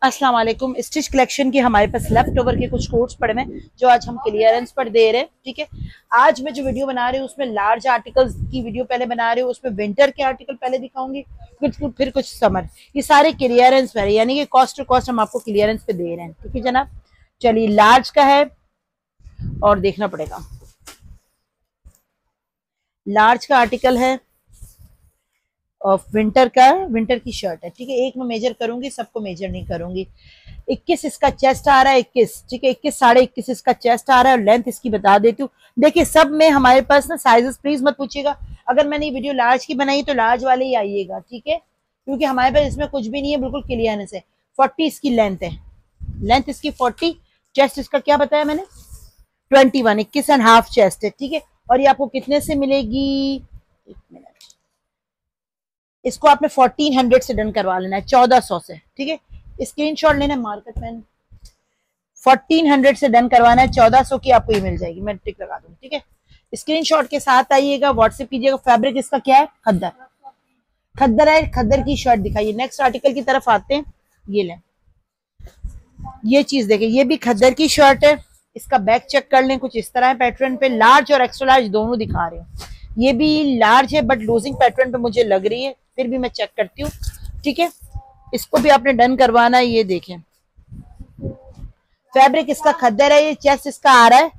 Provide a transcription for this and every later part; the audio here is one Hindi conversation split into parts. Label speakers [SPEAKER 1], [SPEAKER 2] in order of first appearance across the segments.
[SPEAKER 1] अस्सलाम वालेकुम। स्टिच कलेक्शन के हमारे पास लेफ्ट ओवर के कुछ कोट्स पड़े हैं जो आज हम क्लियरेंस पर दे रहे हैं। ठीक है, आज मैं जो वीडियो बना रही हूँ उसमें लार्ज आर्टिकल्स की वीडियो पहले बना रही हूँ, उसमें विंटर के आर्टिकल पहले दिखाऊंगी, फिर कुछ समर। ये सारे क्लियरेंस पर है, यानी कि कॉस्ट टू कॉस्ट हम आपको क्लियरेंस पे दे रहे हैं। ठीक है जनाब, चलिए लार्ज का है और देखना पड़ेगा। लार्ज का आर्टिकल है और विंटर का, विंटर की शर्ट है। ठीक है, एक मैं मेजर करूंगी, सबको मेजर नहीं करूंगी। 21 इसका चेस्ट आ रहा है, 21। ठीक है, 21 साढ़े 21 इसका चेस्ट आ रहा है और लेंथ इसकी बता देती हूँ। देखिए सब में हमारे पास ना साइजेस, प्लीज मत पूछिएगा, अगर मैंने ये वीडियो लार्ज की बनाई तो लार्ज वाले ही आइएगा। ठीक है, क्योंकि हमारे पास इसमें कुछ भी नहीं है, बिल्कुल क्लियरनेस है। 40 इसकी लेंथ है, लेंथ इसकी 40, चेस्ट इसका क्या बताया मैंने 21, 21.5 चेस्ट है। ठीक है, और ये आपको कितने से मिलेगी, एक मिनट, इसको आपने 1400 से डन करवा लेना है, 1400 से। ठीक है, स्क्रीनशॉट लेना है, मार्केट पेन 1400 से डन करवाना है, 1400 की आपको ये मिल जाएगी, मैं टिक लगा दूंगी। ठीक है, स्क्रीनशॉट के साथ आइएगा, व्हाट्सएप कीजिएगा। फैब्रिक इसका क्या है, खद्दर, खद्दर है, खद्दर की शर्ट दिखाइए। नेक्स्ट आर्टिकल की तरफ आते हैं, ये लें, ये चीज देखें, ये भी खद्दर की शर्ट है। इसका बैक चेक कर लें, कुछ इस तरह है पैटर्न पे, लार्ज और एक्स्ट्रा लार्ज दोनों दिखा रहे हैं। ये भी लार्ज है बट लूजिंग पैटर्न पे मुझे लग रही है, फिर भी मैं चेक करती हूँ। ठीक है, इसको भी आपने डन करवाना है। ये देखें, फैब्रिक इसका खद्दर है, ये चेस्ट इसका आ रहा है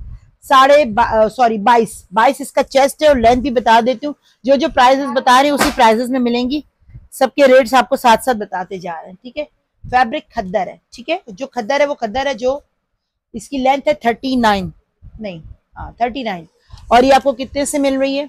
[SPEAKER 1] 22 इसका चेस्ट है और लेंथ भी बता देती हूँ। जो जो प्राइजेस बता रही हूँ उसी प्राइजेस में मिलेंगी, सबके रेट्स आपको साथ साथ बताते जा रहे हैं। ठीक है, फैब्रिक खद्दर है। ठीक है, जो खद्दर है वो खद्दर है, जो इसकी लेंथ है 39, नहीं हाँ 39, और ये आपको कितने से मिल रही है,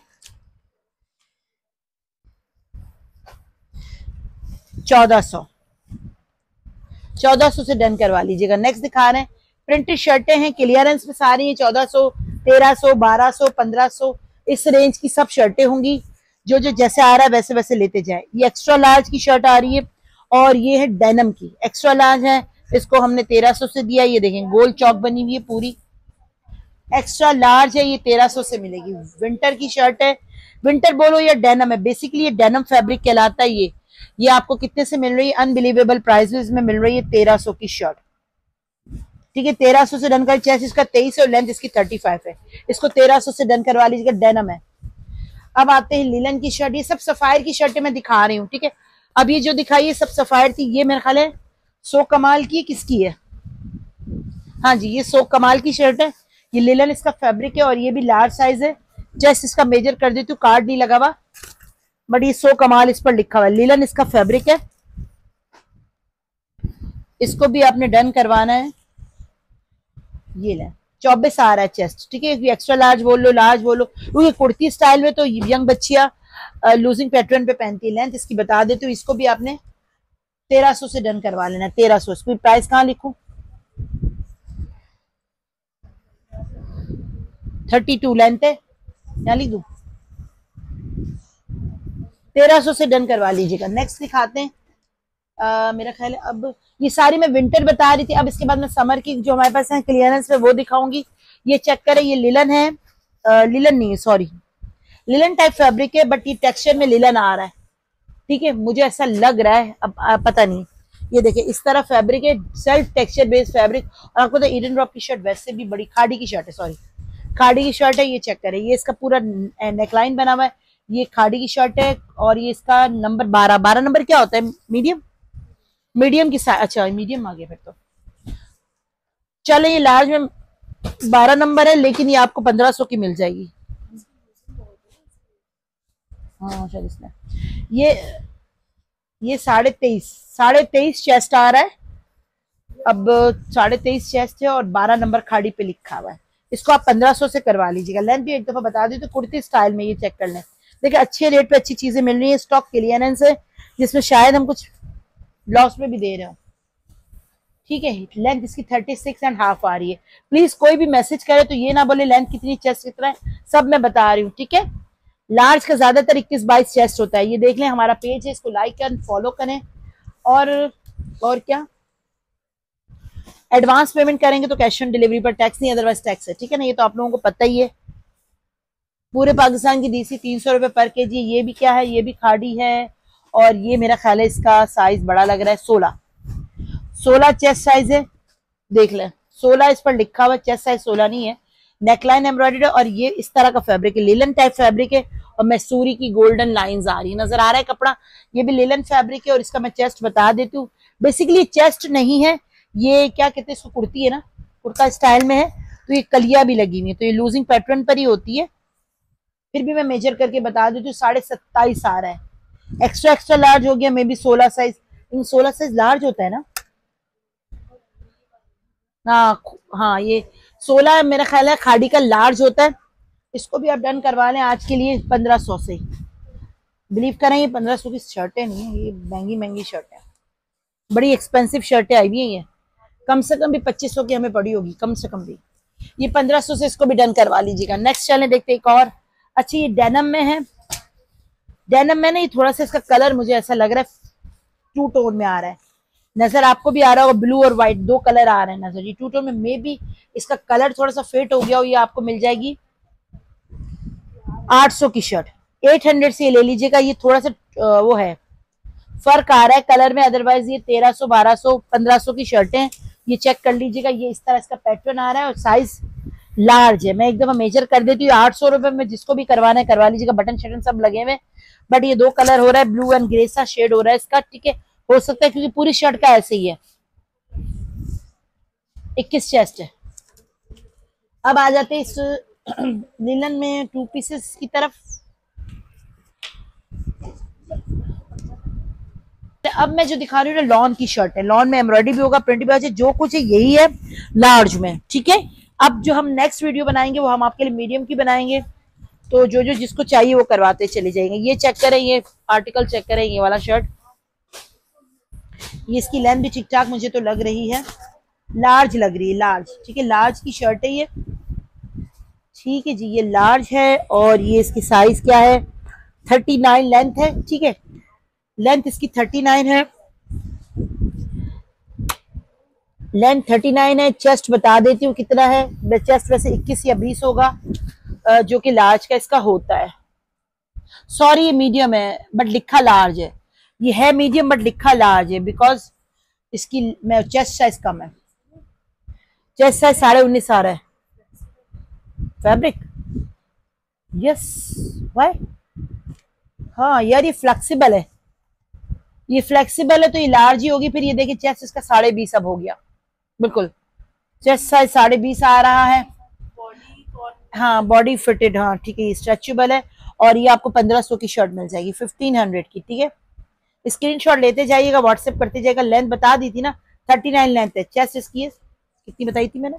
[SPEAKER 1] 1400 से डन करवा लीजिएगा। नेक्स्ट दिखा रहे हैं, प्रिंटेड शर्टें हैं, क्लियरेंस में सारी हैं, 1400, 1300, 1200, 1500 इस रेंज की सब शर्टें होंगी। जो जो जैसे आ रहा है वैसे वैसे लेते जाए। ये एक्स्ट्रा लार्ज की शर्ट आ रही है और ये है डेनम की, एक्स्ट्रा लार्ज है, इसको हमने 1300 से दिया। ये देखें गोल चौक बनी हुई है पूरी, एक्स्ट्रा लार्ज है, ये 1300 से मिलेगी। विंटर की शर्ट है, विंटर बोलो या डेनम है, बेसिकली ये डेनम फैब्रिक कहलाता है। ये आपको कितने से मिल रही है, अनबिलीवेबल प्राइसेस में मिल रही है, 1300 की शर्ट। ठीक है, 1300 से डन कर, चेस्ट इसका 23 है और लेंथ इसकी 35 है, इसको 1300 से डन करवा लीजिएगा, डेनम है। अब आते हैं लिलन की शर्ट, ये सब सफायर की शर्टें मैं दिखा रही हूँ। ठीक है, अब ये जो दिखाई है सब सफायर थी, ये मेरे ख्याल है सो कमाल की, किसकी है, हाँ जी ये सो कमाल की शर्ट है। ये लिलन इसका फैब्रिक है और ये भी लार्ज साइज है। चेस्ट इसका मेजर कर देती हूँ, कार्ड नहीं लगा हुआ, बट ये सो कमाल इस पर लिखा हुआ है, लिलन इसका फैब्रिक है। इसको भी आपने डन करवाना है। ये ले 24 आ रहा है चेस्ट। ठीक है, एक्स्ट्रा लार्ज बोल लो, लार्ज बोलो, क्योंकि कुर्ती स्टाइल में तो यंग बच्चियां लूजिंग पैटर्न पे पहनती है। लेंथ इसकी बता देती हूँ, इसको भी आपने 1300 से डन करवा लेना, 1300। इसकी प्राइस कहाँ लिखूं, 32 लेंथ है, क्या लिख दूं, 1300 से डन करवा लीजिएगा। नेक्स्ट दिखाते हैं, मेरा ख्याल है अब ये सारी मैं विंटर बता रही थी, अब इसके बाद मैं समर की जो हमारे पास है क्लियरेंस पे वो दिखाऊंगी। ये चेक करें, ये लिलन है, लिलन नहीं है सॉरी, लिलन टाइप फैब्रिक है बट ये टेक्सचर में लिलन आ रहा है। ठीक है, मुझे ऐसा लग रहा है, अब पता नहीं। ये देखिए इस तरह फैब्रिक है, सेल्फ टेक्सचर बेस्ड फैब्रिक। और आपको तो ईडन ड्रॉप की शर्ट वैसे भी बड़ी, खाड़ी की शर्ट है, सॉरी खाड़ी की शर्ट है। ये चेक करें, ये इसका पूरा नेकलाइन बना हुआ है, ये खाड़ी की शर्ट है और ये इसका नंबर 12 नंबर क्या होता है, मीडियम, मीडियम की साइज, अच्छा मीडियम आ गया फिर तो। चलो ये लार्ज में 12 नंबर है, लेकिन ये आपको 1500 की मिल जाएगी। हाँ चल इसमें ये 23.5 चेस्ट आ रहा है। अब 23.5 चेस्ट है और 12 नंबर खाड़ी पे लिखा हुआ है, इसको आप 1500 से करवा लीजिएगा। लेंथ भी एक दफा बता दी तो कुर्ती स्टाइल में, ये चेक कर लें। देखिए अच्छे रेट पे अच्छी चीजें मिल रही है, स्टॉक क्लियरेंस है जिसमें शायद हम कुछ लॉस में भी दे रहे हो। ठीक है, लेंथ इसकी 36.5 आ रही है। प्लीज कोई भी मैसेज करे तो ये ना बोले लेंथ कितनी, चेस्ट कितना है, सब मैं बता रही हूँ। ठीक है, लार्ज का ज्यादातर 21-22 चेस्ट होता है। ये देख लें, हमारा पेज है, इसको लाइक करें, फॉलो करें। और क्या, एडवांस पेमेंट करेंगे तो कैश ऑन डिलीवरी पर टैक्स नहीं, अदरवाइज टैक्स है। ठीक है ना, ये तो आप लोगों को पता ही है। पूरे पाकिस्तान की डीसी 300 रुपए पर केजी। ये भी क्या है, ये भी खाड़ी है और ये मेरा ख्याल है इसका साइज बड़ा लग रहा है, 16 चेस्ट साइज है, देख लें 16 इस पर लिखा हुआ, चेस्ट साइज 16 नहीं है। नेकलाइन एम्ब्रॉयडर्ड है और ये इस तरह का फैब्रिक है, लेलन टाइप फैब्रिक है और मैसूरी की गोल्डन लाइंस आ रही है, नजर आ रहा है कपड़ा। ये भी लेलन फैब्रिक है और इसका मैं चेस्ट बता देती हूँ। बेसिकली चेस्ट नहीं है, ये क्या कहते हैं इसको, कुर्ती है ना, कुर्ता स्टाइल में है, तो ये कलिया भी लगी हुई है, तो ये लूजिंग पैटर्न पर ही होती है। फिर भी मैं मेजर करके बता देती हूँ, 27.5 आ रहा है। एक्स्ट्रा एक्स्ट्रा लार्ज हो गया, may be 16 size, in 16 size large होता है ना। हाँ हाँ, ये 16 मेरा ख्याल है खाड़ी का लार्ज होता है। इसको भी आप डन करवा लें आज के लिए 1500 से। बिलीव करें ये 1500 की शर्टें नहीं है, ये महंगी महंगी शर्ट है, बड़ी एक्सपेंसिव शर्टें आई हुई है। ये कम से कम भी 2500 की हमें पड़ी होगी, कम से कम भी। ये 1500 से इसको भी डन करवा लीजिएगा। नेक्स्ट चलें, देखते एक और अच्छी, ये डेनम में है। डेनम में ना ये थोड़ा सा इसका कलर मुझे ऐसा लग रहा है टू टोन में आ रहा है, नजर आपको भी आ रहा होगा, ब्लू और व्हाइट दो कलर आ रहे हैं नजर। ये टू टोन में मे बी इसका कलर थोड़ा सा फेट हो गया हो। ये आपको मिल जाएगी 800 की शर्ट, 800 से ये ले लीजिएगा। ये थोड़ा सा वो है, फर्क आ रहा है कलर में, अदरवाइज ये 1300 1200 1500 की शर्टें। ये चेक कर लीजिएगा, ये इस तरह इसका पैटर्न आ रहा है और साइज लार्ज है। मैं एक दफा मेजर कर देती हूँ, 800 रुपए में जिसको भी करवाना है करवा लीजिएगा। बटन शटन सब लगे हुए, बट ये दो कलर हो रहा है, ब्लू एंड ग्रे सा शेड हो रहा है इसका, ठीक है। हो सकता है क्योंकि पूरी शर्ट का ऐसे ही है। 21 चेस्ट है। अब आ जाते हैं इस लिनन में 2 पीसेस की तरफ। अब मैं जो दिखा रही हूँ लॉन की शर्ट है, लॉन में एम्ब्रॉयडरी भी होगा, प्रिंट भी होगा, जो कुछ है यही है लार्ज में, ठीक है। अब जो हम नेक्स्ट वीडियो बनाएंगे वो हम आपके लिए मीडियम की बनाएंगे, तो जो जो जिसको चाहिए वो करवाते चले जाएंगे। ये चेक करें, ये आर्टिकल चेक करें, ये वाला शर्ट, ये इसकी लेंथ भी ठीक ठाक मुझे तो लग रही है, लार्ज लग रही है, लार्ज, ठीक है। लार्ज की शर्ट है ये, ठीक है जी, ये लार्ज है। और ये इसकी साइज क्या है, 39 लेंथ है, ठीक है। लेंथ इसकी 39 है, लेंथ 39 है। चेस्ट बता देती हूँ कितना है, चेस्ट वैसे 21 या 20 होगा, जो कि लार्ज का इसका होता है। सॉरी ये मीडियम है बट लिखा लार्ज है, ये है मीडियम बट लिखा लार्ज है, बिकॉज इसकी चेस्ट साइज कम है, चेस्ट साइज 19.5 आ रहा है। फैब्रिक यस, वाई, हाँ यार ये फ्लेक्सिबल है, ये फ्लेक्सिबल है तो ये लार्ज ही होगी। फिर ये देखिए चेस्ट इसका 20.5 अब हो गया, बिल्कुल चेस्ट साइज 20.5 आ रहा है। हाँ बॉडी फिटेड, हाँ ठीक है, ये स्ट्रेचेबल है। और ये आपको 1500 की शर्ट मिल जाएगी, 1500 की, ठीक है। स्क्रीनशॉट लेते जाइएगा, व्हाट्सएप करते जाइएगा। लेंथ बता दी थी ना, 39 लेंथ है। चेस्ट इसकी है कितनी बताई थी मैंने,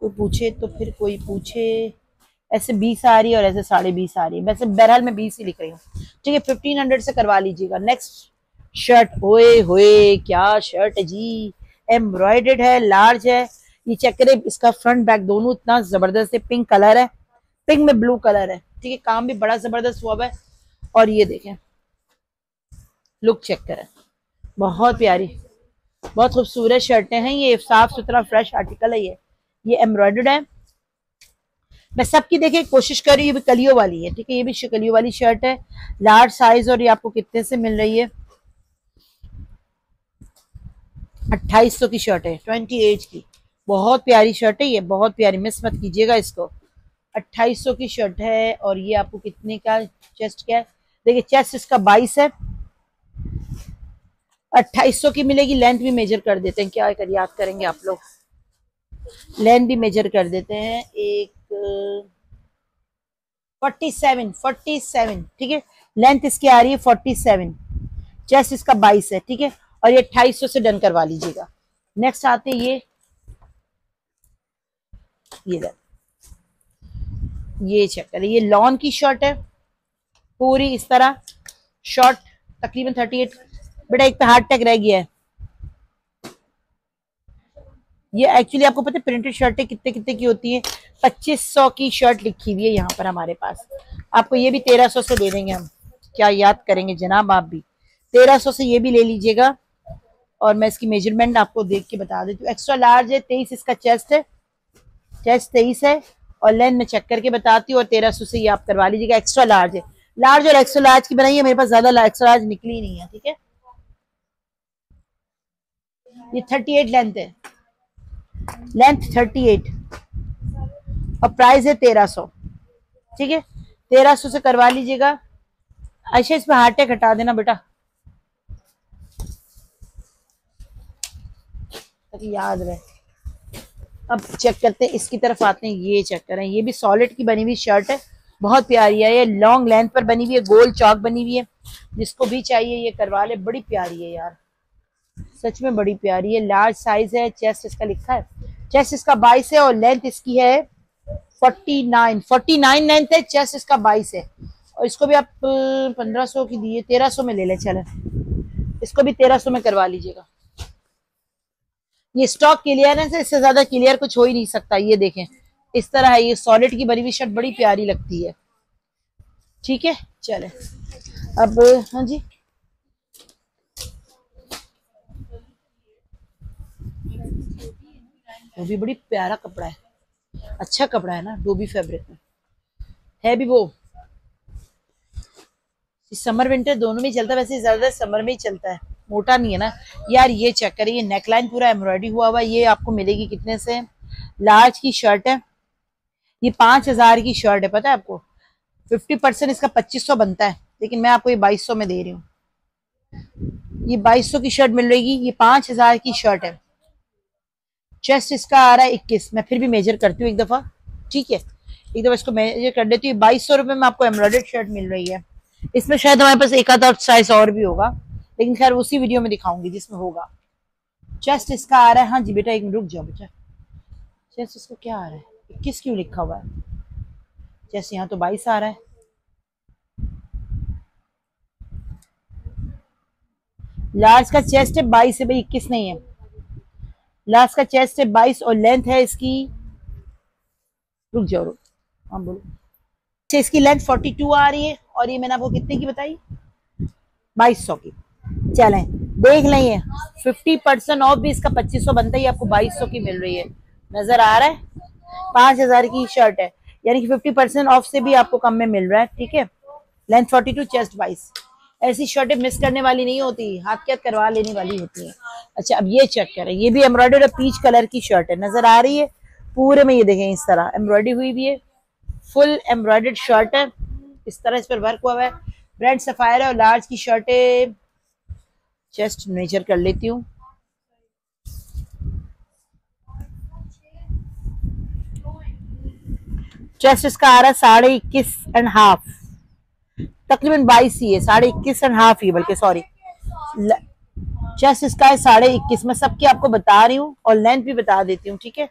[SPEAKER 1] कोई पूछे तो फिर कोई पूछे, ऐसे 20 आ रही है और ऐसे 20.5 आ रही है, वैसे बहरहाल मैं 20 ही लिख रही हूँ, ठीक है। 1500 से करवा लीजिएगा। नेक्स्ट शर्ट, होए होए क्या शर्ट है जी, एम्ब्रॉयडर्ड है, लार्ज है। ये चेक करें, इसका फ्रंट बैक दोनों इतना जबरदस्त है, पिंक कलर है, पिंक में ब्लू कलर है, ठीक है। काम भी बड़ा जबरदस्त हुआ है। और ये देखें, लुक चेक करें, बहुत प्यारी, बहुत खूबसूरत शर्टें हैं ये, साफ सुथरा फ्रेश आर्टिकल है ये एम्ब्रॉयडर्ड है। मैं सबकी देखिए कोशिश कर रही हूँ, ये भी कलियों वाली है, ठीक है। ये भी कलियों वाली शर्ट है, लार्ज साइज, और ये आपको कितने से मिल रही है, 2800 की शर्ट है, 28 की, बहुत प्यारी शर्ट है ये, बहुत प्यारी, मिस मत कीजिएगा इसको। 2800 की शर्ट है। और ये आपको कितने का, चेस्ट क्या है, देखिए चेस्ट इसका 22 है, 2800 की मिलेगी। लेंथ भी मेजर कर देते हैं, क्या कर याद करेंगे आप लोग, लेंथ भी मेजर कर देते हैं, एक 47, ठीक है। लेंथ इसकी आ रही है 47, चेस्ट इसका 22 है, ठीक है। और ये 2800 से डन करवा लीजिएगा। नेक्स्ट आते ये चेक करें, ये लॉन की शर्ट है पूरी इस तरह, शॉर्ट तकरीबन 38, बेटा एक पे हार्ड टैग रह गया है। ये एक्चुअली आपको पता है प्रिंटेड शर्टें कितने कितने की होती है, 2500 की शर्ट लिखी हुई है यहाँ पर हमारे पास। आपको ये भी 1300 से दे देंगे हम, क्या याद करेंगे जनाब, आप भी 1300 से ये भी ले लीजिएगा। और मैं इसकी मेजरमेंट आपको देख के बता देती हूँ। एक्स्ट्रा लार्ज है, 23 इसका चेस्ट है, चेस्ट 23 है, और लेंथ में चेक करके बताती हूँ। और 1300 से ये आप करवा लीजिएगा। एक्स्ट्रा लार्ज है, लार्ज और एक्स्ट्रा लार्ज की बनाई है, मेरे पास ज्यादा एक्स्ट्रा लार्ज निकली नहीं है, ठीक है। ये 38 लेंथ है, लेंथ 38 और प्राइस है 1300। ठीक है, 1300 से करवा लीजिएगा। अच्छा इसमें हार्ट टैग हटा देना बेटा, ताकि याद रहे। अब चेक करते हैं, इसकी तरफ आते हैं, ये चेक करें, ये भी सॉलिड की बनी हुई शर्ट है, बहुत प्यारी है। ये लॉन्ग लेंथ पर बनी हुई है, गोल चौक बनी हुई है, जिसको भी चाहिए ये करवा ले, बड़ी प्यारी है यार, सच में बड़ी प्यारी है। लार्ज साइज है, चेस्ट इसका लिखा है, चेस्ट इसका 22 है और लेंथ इसकी है 49 लेंथ है, चेस्ट इसका 22 है। और इसको भी आप 1500 की दिए, 1300 में ले लें, चले इसको भी 1300 में करवा लीजिएगा। ये स्टॉक क्लियर है, इससे ज्यादा क्लियर कुछ हो ही नहीं सकता। ये देखें इस तरह है, ये सॉलिड की बनी हुई शर्ट बड़ी प्यारी लगती है। ठीक है चले अब, हाँ जी वो भी बड़ी प्यारा कपड़ा है, अच्छा कपड़ा है ना, डोबी फैब्रिक में है भी, वो समर विंटर दोनों में चलता है, वैसे ज्यादा समर में ही चलता है, मोटा नहीं है ना यार। ये चेक करिए, ये नेकलाइन पूरा एम्ब्रॉयडरी हुआ हुआ, ये आपको मिलेगी कितने से, लार्ज की शर्ट है, ये 5000 की शर्ट है, पता है आपको 50% इसका 2500 बनता है, लेकिन मैं आपको ये 2200 में दे रही हूँ। ये 2200 की शर्ट मिल रही, ये 5000 की शर्ट है। चेस्ट इसका आ रहा है 21, मैं फिर भी मेजर करती हूँ एक दफा, ठीक है एक दफा इसको मेजर कर देती हूँ। 2200 रुपए में आपको एम्ब्रॉयडर्ड शर्ट मिल रही है। इसमें शायद हमारे पास एक आधा साइज और भी होगा, लेकिन खैर उसी वीडियो में दिखाऊंगी जिसमें होगा। चेस्ट इसका आ रहा है, हाँ जी बेटा एक मिनट रुक जाओ बेटा, चेस्ट इसका क्या आ रहा है, 21 क्यों लिखा हुआ है, चेस्ट यहाँ तो 22 आ रहा है। लार्ज का चेस्ट है 22 है भाई, 21 नहीं है। लार्ज का चेस्ट है 22 और लेंथ है इसकी, रुक जाओ रुक, हाँ बोलो, इसकी लेंथ 42 आ रही है, और ये मैंने आपको कितने की बताई, 2200 की। चलें देख लें, 50% ऑफ भी इसका 2500 बनता है, ये आपको 2200 की मिल रही है, नजर आ रहा है। 5000 की शर्ट है, यानी कि 50% ऑफ से भी आपको कम में मिल रहा है। ठीक है, लेंथ 42, चेस्ट 22। ऐसी शर्टें मिस करने वाली नहीं होती, हाथ के हाथ करवा लेने वाली होती है। अच्छा अब ये चेक करें, ये भी एम्ब्रॉयडर्ड पीच कलर की शर्ट है, नजर आ रही है पूरे में, ये देखें इस तरह एम्ब्रॉयडरी हुई भी है, फुल एम्ब्रॉयडर्ड शर्ट है, इस तरह इस पर वर्क हुआ है। ब्रांड सफायर है और लार्ज की शर्टें, चेस्ट मेजर कर लेती हूँ, चेस्ट इसका आ रहा है 21.5, तकरीबन 22 ही है, 21.5 ही बल्कि, सॉरी चेस्ट इसका है 21.5। मैं सबकी आपको बता रही हूँ और लेंथ भी बता देती हूँ। ठीक है,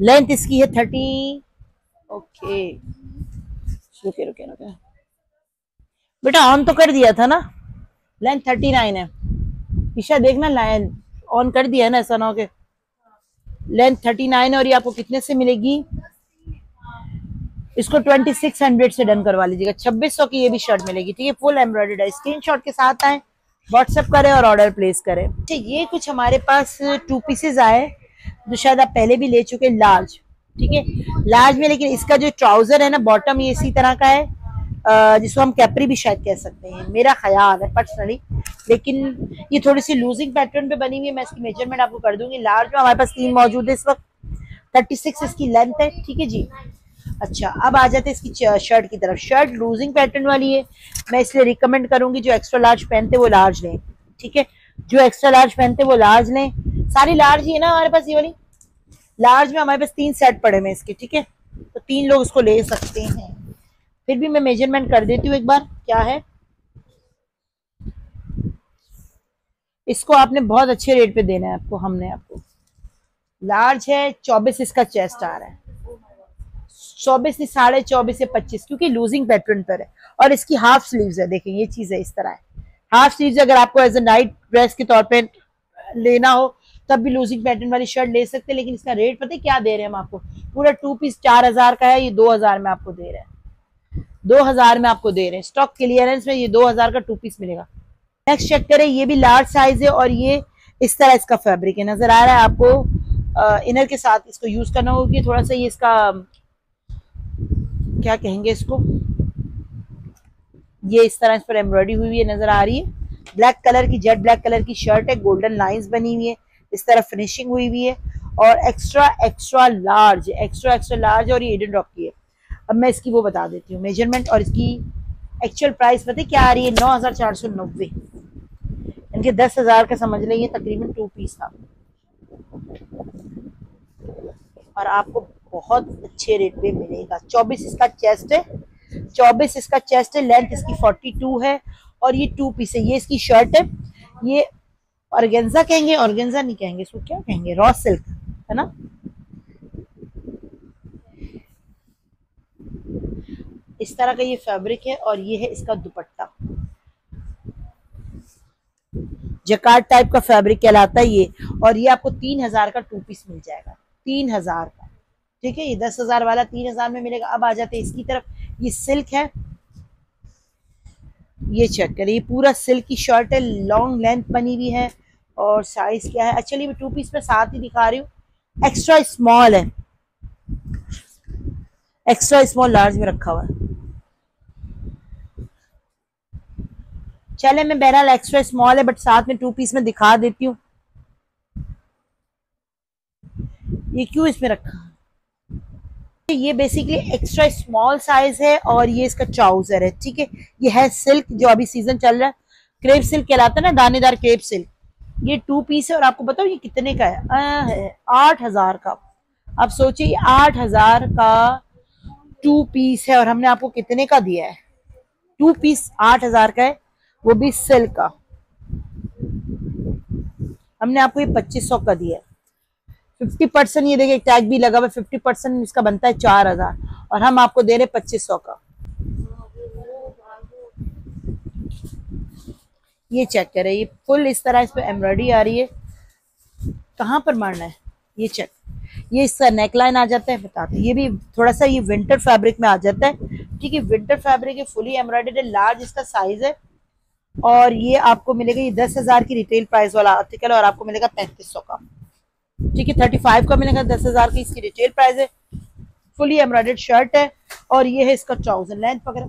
[SPEAKER 1] लेंथ इसकी है 30, ओके रुके रुके रुके बेटा, ऑन तो कर दिया था ना, लेंथ 39 है, ईशा देखना लाइन ऑन कर दिया है ना, ऐसा ना हो के। लेंथ 39 और ये आपको कितने से मिलेगी, इसको 2600 से डन करवा लीजिएगा, 2600 की ये भी शर्ट मिलेगी। ठीक है, फुल एम्ब्रॉयडर्ड है, स्क्रीनशॉट के साथ आए, व्हाट्सएप करें और ऑर्डर प्लेस करें। ठीक, ये कुछ हमारे पास 2 पीसेज आए जो शायद आप पहले भी ले चुके, लार्ज। ठीक है, लार्ज में, लेकिन इसका जो ट्राउजर है ना, बॉटम ये इसी तरह का है, जिसको हम कैपरी भी शायद कह सकते हैं, मेरा ख्याल है पर्सनली, लेकिन ये थोड़ी सी लूजिंग पैटर्न पे बनी हुई है। मैं इसकी मेजरमेंट आपको कर दूंगी। लार्ज में हमारे पास 3 मौजूद है इस वक्त, 36 इसकी लेंथ है। ठीक है जी, अच्छा अब आ जाते हैं इसकी शर्ट की तरफ। शर्ट लूजिंग पैटर्न वाली है, मैं इसलिए रिकमेंड करूंगी जो एक्स्ट्रा लार्ज पहनते वो लार्ज लें। ठीक है, जो एक्स्ट्रा लार्ज पहनते वो लार्ज लें, सारी लार्ज ही है ना हमारे पास, ये वाली लार्ज में हमारे पास 3 सेट पड़े हुए इसके। ठीक है, तो 3 लोग इसको ले सकते हैं। फिर भी मैं मेजरमेंट कर देती हूँ एक बार, क्या है, इसको आपने बहुत अच्छे रेट पे देना है आपको, हमने आपको लार्ज है 24 इसका चेस्ट आ रहा है, 24 नहीं 24.5 या 25, क्योंकि लूजिंग पैटर्न पर है, और इसकी हाफ स्लीव्स है, देखें ये चीज है इस तरह है, हाफ स्लीव्स। अगर आपको एज ए नाइट ड्रेस के तौर पे लेना हो तब भी लूजिंग पैटर्न वाली शर्ट ले सकते हैं, लेकिन इसका रेट पता है क्या दे रहे हैं हम आपको, पूरा 2 पीस 4000 का है, ये 2000 में आपको दे रहे हैं, 2000 में आपको दे रहे हैं। स्टॉक क्लियरेंस में ये 2000 का 2 पीस मिलेगा। नेक्स्ट चेक करें, ये भी लार्ज साइज है और ये इस तरह इसका फैब्रिक है, नजर आ रहा है आपको। इनर के साथ इसको यूज करना होगी, थोड़ा सा ये इसका क्या कहेंगे इसको, ये इस तरह इस पर एम्ब्रॉयडरी हुई है, नजर आ रही है, ब्लैक कलर की, जेट ब्लैक कलर की शर्ट है, गोल्डन लाइंस बनी हुई है, इस तरह फिनिशिंग हुई हुई है और एक्स्ट्रा एक्स्ट्रा लार्ज और ये एडन रॉक की है। अब मैं इसकी वो बता देती हूँ मेजरमेंट और इसकी एक्चुअल प्राइस पता है क्या आ रही है, 9490। इनके 10,000 का समझ लेंगे, तकरीबन 2 पीस था और आपको बहुत अच्छे रेट पे मिलेगा। 24 इसका चेस्ट है, 24 इसका चेस्ट है, लेंथ इसकी 42 है और ये 2 पीस है। ये इसकी शर्ट है, ये ऑर्गेन्जा कहेंगे, ऑर्गेन्जा नहीं कहेंगे, इसको क्या कहेंगे, रॉ सिल्क है ना। इस तरह का ये फैब्रिक है और ये है इसका दुपट्टा, जकार्ड टाइप का फैब्रिक कहलाता है ये। और ये आपको 3000 का 2 पीस मिल जाएगा, 3000 का, ठीक है। ये 10,000 वाला 3000 में मिलेगा। अब आ जाते हैं इसकी तरफ, ये सिल्क है, ये चेक करें, ये पूरा सिल्क की शर्ट है, लॉन्ग लेंथ बनी हुई है और साइज क्या है, एक्चुअली मैं 2 पीस में साथ ही दिखा रही हूँ। एक्स्ट्रा स्मॉल है, एक्स्ट्रा स्मॉल लार्ज में रखा हुआ है। चले मैं बहरहाल एक्स्ट्रा स्मॉल है बट साथ में 2 पीस में दिखा देती हूँ। ये क्यों इसमें रखा, ये बेसिकली एक्स्ट्रा स्मॉल साइज है और ये इसका ट्राउजर है, ठीक है। ये है सिल्क, जो अभी सीजन चल रहा है, क्रेप सिल्क कहलाता है ना, दानेदार क्रेप सिल्क। ये 2 पीस है और आपको बताओ ये कितने का है, 8000 का। आप सोचिए 8000 का 2 पीस है और हमने आपको कितने का दिया है, 2 पीस 8000 का है, वो भी सिल्क का। हमने आपको ये 2500 का दिया है। 50% ये देखिए टैग भी लगा हुआ है, 50% इसका बनता है 4000 और हम आपको दे रहे 2500 का। ये चेक करें, ये फुल इस तरह इस पे एम्ब्रॉयडरी आ रही है। कहाँ पर मारना है, ये चेक, ये इसका नेकलाइन आ जाता है, बताते हैं। ये भी थोड़ा सा ये विंटर फैब्रिक में आ जाता है, ठीक है। विंटर फैब्रिक है, फुली एम्ब्रॉयडर्ड है, लार्ज इसका साइज है और ये आपको मिलेगा, ये 10,000 की रिटेल प्राइस वाला आर्टिकल और आपको मिलेगा 3500 का, ठीक है। 35 का मिलेगा, 10,000 की इसकी रिटेल प्राइस है। फुली एम्ब्रॉयडर्ड शर्ट है और ये है इसका ट्राउजर। लेंथ वगैरह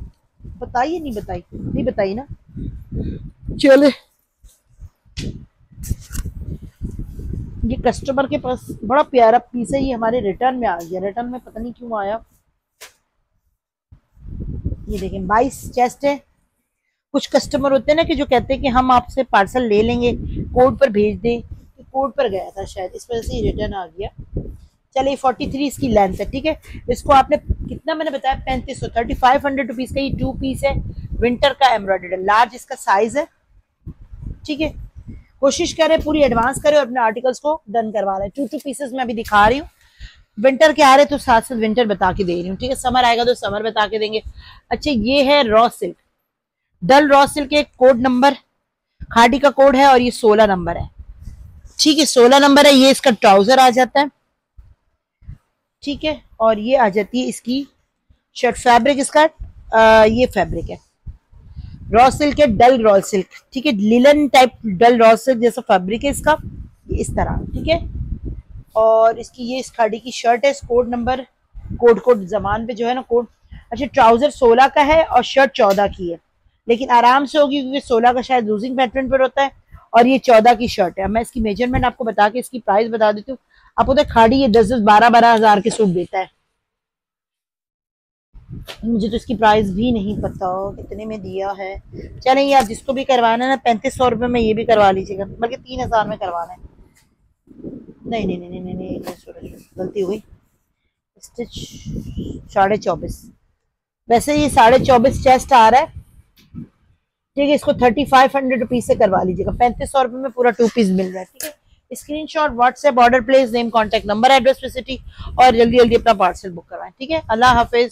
[SPEAKER 1] बताइए, नहीं बताई ना, चले। ये कस्टमर के पास बड़ा प्यारा पीस है, ये हमारे रिटर्न में आ गया, रिटर्न में पता नहीं क्यों आया। ये देखें 22 चेस्ट है। कुछ कस्टमर होते हैं ना कि जो कहते हैं कि हम आपसे पार्सल ले लेंगे, कोड पर भेज दें, तो कोड पर गया था शायद, इस वजह से ये रिटर्न आ गया। चलिए 43 इसकी लेंथ है, ठीक है। इसको आपने कितना मैंने बताया, 3500, 3500 रुपीज का ये 2 पीस है, विंटर का एम्ब्रॉयडर्ड है, लार्ज इसका साइज है, ठीक है। कोशिश करें पूरी एडवांस करें और अपने आर्टिकल्स को डन करवा लें। 2 पीसेस में अभी दिखा रही हूँ, विंटर के आ रहे तो साथ साथ विंटर बता के दे रही हूँ, ठीक है। समर आएगा तो समर बता के देंगे। अच्छा ये है रॉ सिल्क, डल रॉ सिल्क के कोड नंबर, खादी का कोड है और ये 16 नंबर है, ठीक है। 16 नंबर है, ये इसका ट्राउजर आ जाता है, ठीक है। और ये आ जाती है इसकी शर्ट। फैब्रिक इसका ये फैब्रिक है रॉ सिल्क है, डल रॉ सिल्क, ठीक है। लिलन टाइप डल रॉ सिल्क जैसा फैब्रिक है इसका, ये इस तरह, ठीक है। और इसकी ये इस खाड़ी की शर्ट है, इस कोड नंबर कोड जमान पे जो है ना कोड। अच्छा ट्राउजर 16 का है और शर्ट 14 की है, लेकिन आराम से होगी क्योंकि 16 का शायद लूजिंग पैटर्न पर होता है और ये 14 की शर्ट है। मैं इसकी मेजरमेंट आपको बता के इसकी प्राइस बता देती हूँ। आपको तो खाड़ी ये 10-12 हजार के सूट देता है, मुझे तो इसकी प्राइस भी नहीं पता कितने में दिया है। चलेंगे आप जिसको भी करवाना है ना 3500 रुपये में ये भी करवा लीजिएगा, बल्कि 3000 में करवाना है। नहीं गलती हुई, स्टिच 24.5, वैसे ये 24.5 चेस्ट आ रहा है, ठीक है। इसको 3500 रुपीज से करवा लीजिएगा, 3500 रुपये में पूरा 2 पीस मिल रहा है, ठीक है। Screenshot WhatsApp order place name contact number address city और जल्दी जल्दी अपना पार्सल बुक करवाएं, ठीक है। अल्लाह हाफिज।